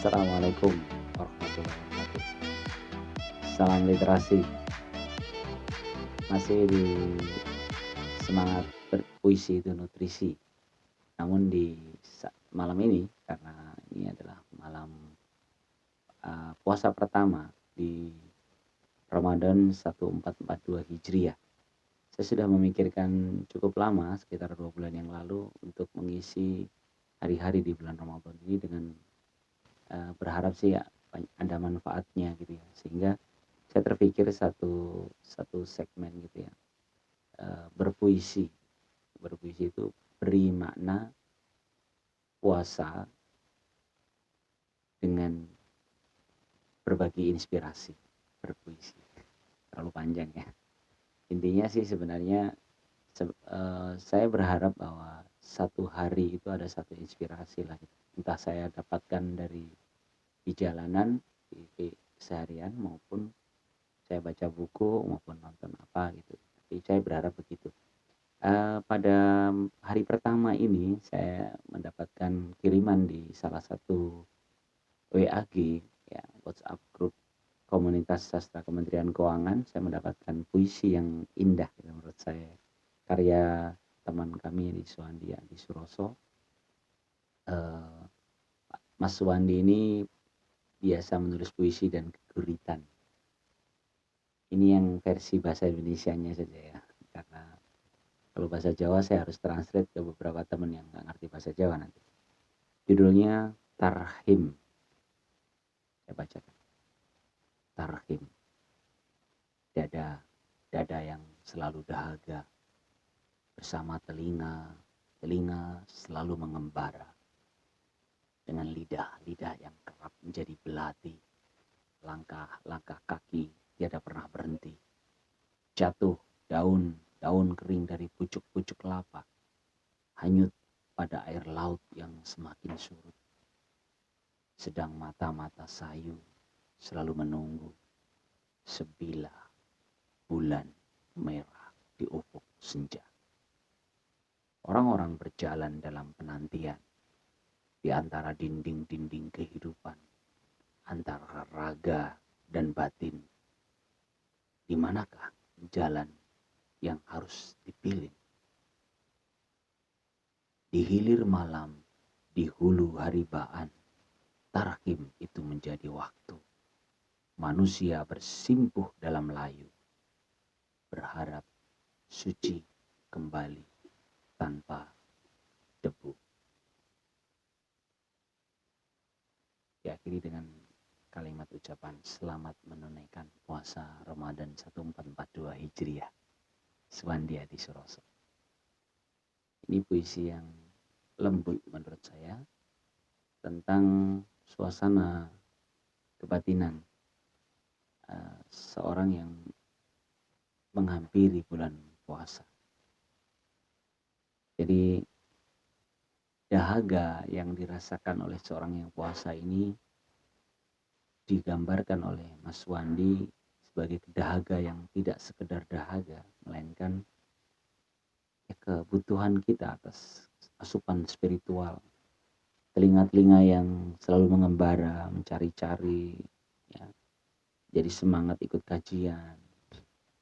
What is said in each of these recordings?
Assalamualaikum warahmatullahi wabarakatuh. Salam literasi, masih di semangat berpuisi itu nutrisi. Namun di malam ini, karena ini adalah malam puasa pertama di Ramadan 1442 Hijriah. Saya sudah memikirkan cukup lama, sekitar 2 bulan yang lalu, untuk mengisi hari-hari di bulan Ramadan ini dengan berharap sih ya ada manfaatnya gitu ya, sehingga saya terpikir satu segmen gitu ya, berpuisi itu beri makna puasa dengan berbagi inspirasi berpuisi. Terlalu panjang ya, intinya sih sebenarnya saya berharap bahwa satu hari itu ada satu inspirasi lah gitu. Entah saya dapatkan di jalanan, di seharian, maupun saya baca buku, maupun nonton apa gitu. Tapi saya berharap begitu. Pada hari pertama ini saya mendapatkan kiriman di salah satu WAG ya, WhatsApp grup komunitas sastra Kementerian Keuangan. Saya mendapatkan puisi yang indah gitu, menurut saya, karya teman kami di Suwandi di Suroso. Mas Suwandi ini biasa menulis puisi dan keguritan. Ini yang versi bahasa Indonesianya saja ya, karena kalau bahasa Jawa saya harus translate ke beberapa teman yang nggak ngerti bahasa Jawa nanti. Judulnya Tarhim. Saya bacakan. Tarhim. Dada yang selalu dahaga. Bersama telinga selalu mengembara. Dengan lidah yang kerap menjadi belati. Langkah kaki tiada pernah berhenti. Jatuh daun kering dari pucuk-pucuk kelapa. Hanyut pada air laut yang semakin surut. Sedang mata-mata sayu selalu menunggu sebilah bulan merah di ufuk senja. Orang-orang berjalan dalam penantian di antara dinding-dinding kehidupan, antara raga dan batin. Di manakah jalan yang harus dipilih? Di hilir malam, di hulu haribaan, tarhim itu menjadi waktu. Manusia bersimpuh dalam layu, berharap suci kembali tanpa debu. Diakhiri dengan kalimat ucapan selamat menunaikan puasa Ramadan 1442 Hijriah. Suwandi di Suroso. Ini puisi yang lembut menurut saya, tentang suasana kebatinan seorang yang menghampiri bulan puasa. Jadi dahaga yang dirasakan oleh seorang yang puasa ini digambarkan oleh Mas Wandi sebagai dahaga yang tidak sekedar dahaga, melainkan kebutuhan kita atas asupan spiritual. Telinga-telinga yang selalu mengembara, mencari-cari, ya, jadi semangat ikut kajian,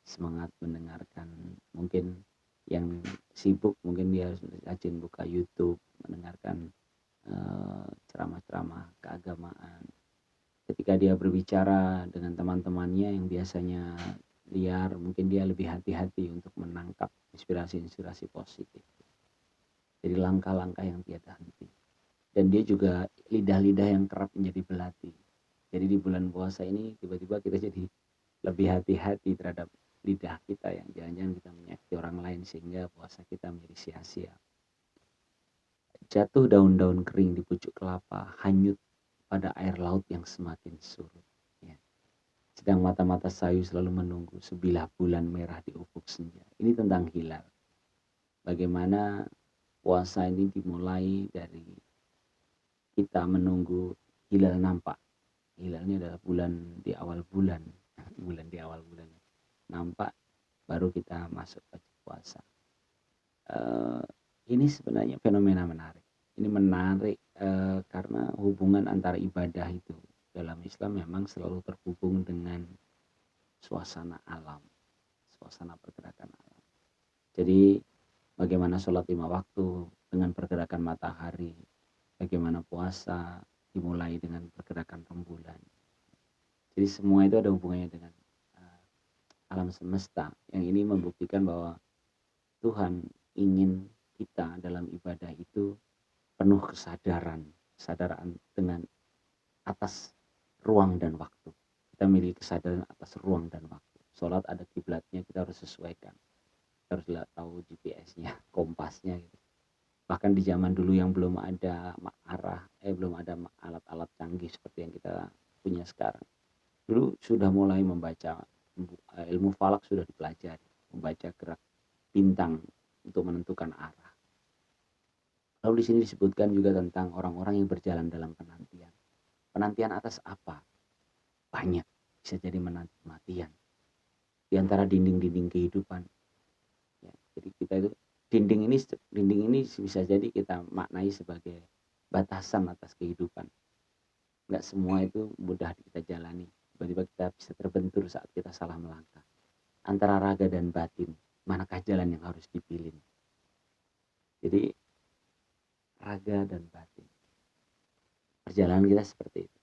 semangat mendengarkan. Mungkin yang sibuk, mungkin dia rajin buka YouTube, mendengarkan ceramah-ceramah keagamaan. Ketika dia berbicara dengan teman-temannya yang biasanya liar, mungkin dia lebih hati-hati untuk menangkap inspirasi-inspirasi positif. Jadi langkah-langkah yang tiada henti. Dan dia juga lidah-lidah yang kerap menjadi belati. Jadi di bulan puasa ini tiba-tiba kita jadi lebih hati-hati terhadap lidah kita yang jangan-jangan kita menyakiti orang lain sehingga puasa kita menjadi sia-sia. Jatuh daun-daun kering di pucuk kelapa, hanyut pada air laut yang semakin surut. Ya. Sedang mata-mata sayu selalu menunggu sebilah bulan merah di ufuk senja. Ini tentang hilal. Bagaimana puasa ini dimulai dari kita menunggu hilal nampak. Hilal ini adalah bulan di awal bulan nampak, baru kita masuk ke puasa. Ini sebenarnya fenomena menarik. Ini menarik karena hubungan antara ibadah itu dalam Islam memang selalu terhubung dengan suasana alam, suasana pergerakan alam. Jadi bagaimana sholat 5 waktu dengan pergerakan matahari, bagaimana puasa dimulai dengan pergerakan rembulan. Jadi semua itu ada hubungannya dengan alam semesta, yang ini membuktikan bahwa Tuhan ingin kita dalam ibadah itu penuh kesadaran dengan atas ruang dan waktu. Kita miliki kesadaran atas ruang dan waktu. Sholat ada kiblatnya, kita harus sesuaikan. Kita harus tahu GPS-nya, kompasnya gitu. Bahkan di zaman dulu yang belum ada belum ada alat-alat canggih seperti yang kita punya sekarang. Dulu sudah mulai membaca ilmu falak, sudah dipelajari, membaca gerak bintang untuk menentukan arah. Lalu di sini disebutkan juga tentang orang-orang yang berjalan dalam penantian. Penantian atas apa? Banyak, bisa jadi kematian. Di antara dinding-dinding kehidupan. Ya, jadi kita itu dinding ini bisa jadi kita maknai sebagai batasan atas kehidupan. Enggak semua itu mudah kita jalani. Tiba-tiba kita bisa terbentur saat kita salah melangkah. Antara raga dan batin, manakah jalan yang harus dipilih? Jadi raga dan batin, perjalanan kita seperti itu.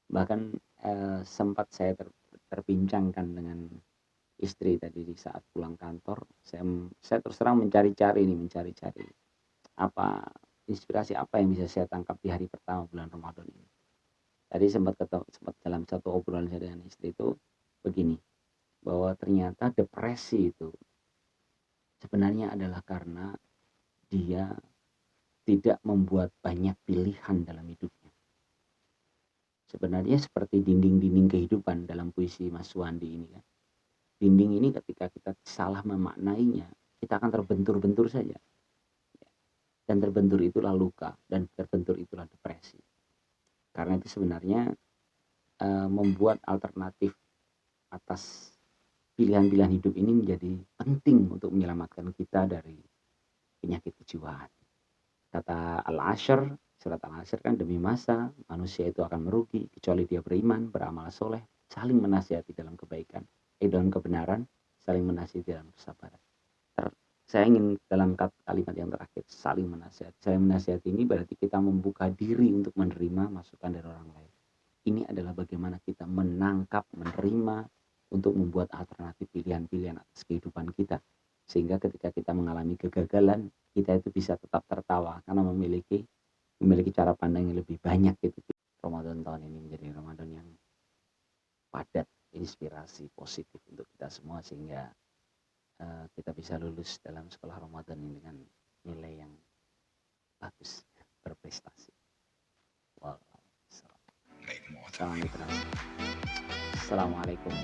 Bahkan sempat saya terbincangkan dengan istri tadi di saat pulang kantor. Saya terus terang mencari-cari apa inspirasi apa yang bisa saya tangkap di hari pertama bulan Ramadan ini. Tadi sempat dalam satu obrolan saya dengan istri itu begini, bahwa ternyata depresi itu sebenarnya adalah karena dia tidak membuat banyak pilihan dalam hidupnya. Sebenarnya seperti dinding-dinding kehidupan dalam puisi Mas Suwandi ini kan. Dinding ini ketika kita salah memaknainya, kita akan terbentur-bentur saja. Dan terbentur itulah luka, dan terbentur itulah depresi. Karena itu sebenarnya membuat alternatif atas pilihan-pilihan hidup ini menjadi penting untuk menyelamatkan kita dari penyakit kejiwaan. Kata Al-Ashr, surat Al-Ashr kan, demi masa manusia itu akan merugi kecuali dia beriman, beramal soleh, saling menasihati dalam kebaikan, dalam kebenaran, saling menasihati dalam kesabaran. Saya ingin dalam kalimat yang terakhir, saling menasihati. Saling menasihati ini berarti kita membuka diri untuk menerima masukan dari orang lain. Ini adalah bagaimana kita menangkap, menerima, untuk membuat alternatif pilihan-pilihan atas kehidupan kita. Sehingga ketika kita mengalami kegagalan, kita itu bisa tetap tertawa karena memiliki cara pandang yang lebih banyak gitu. Ramadan tahun ini menjadi Ramadan yang padat inspirasi positif untuk kita semua, sehingga kita bisa lulus dalam sekolah Ramadan ini dengan nilai yang bagus, berprestasi. Wow. Salam. Assalamualaikum.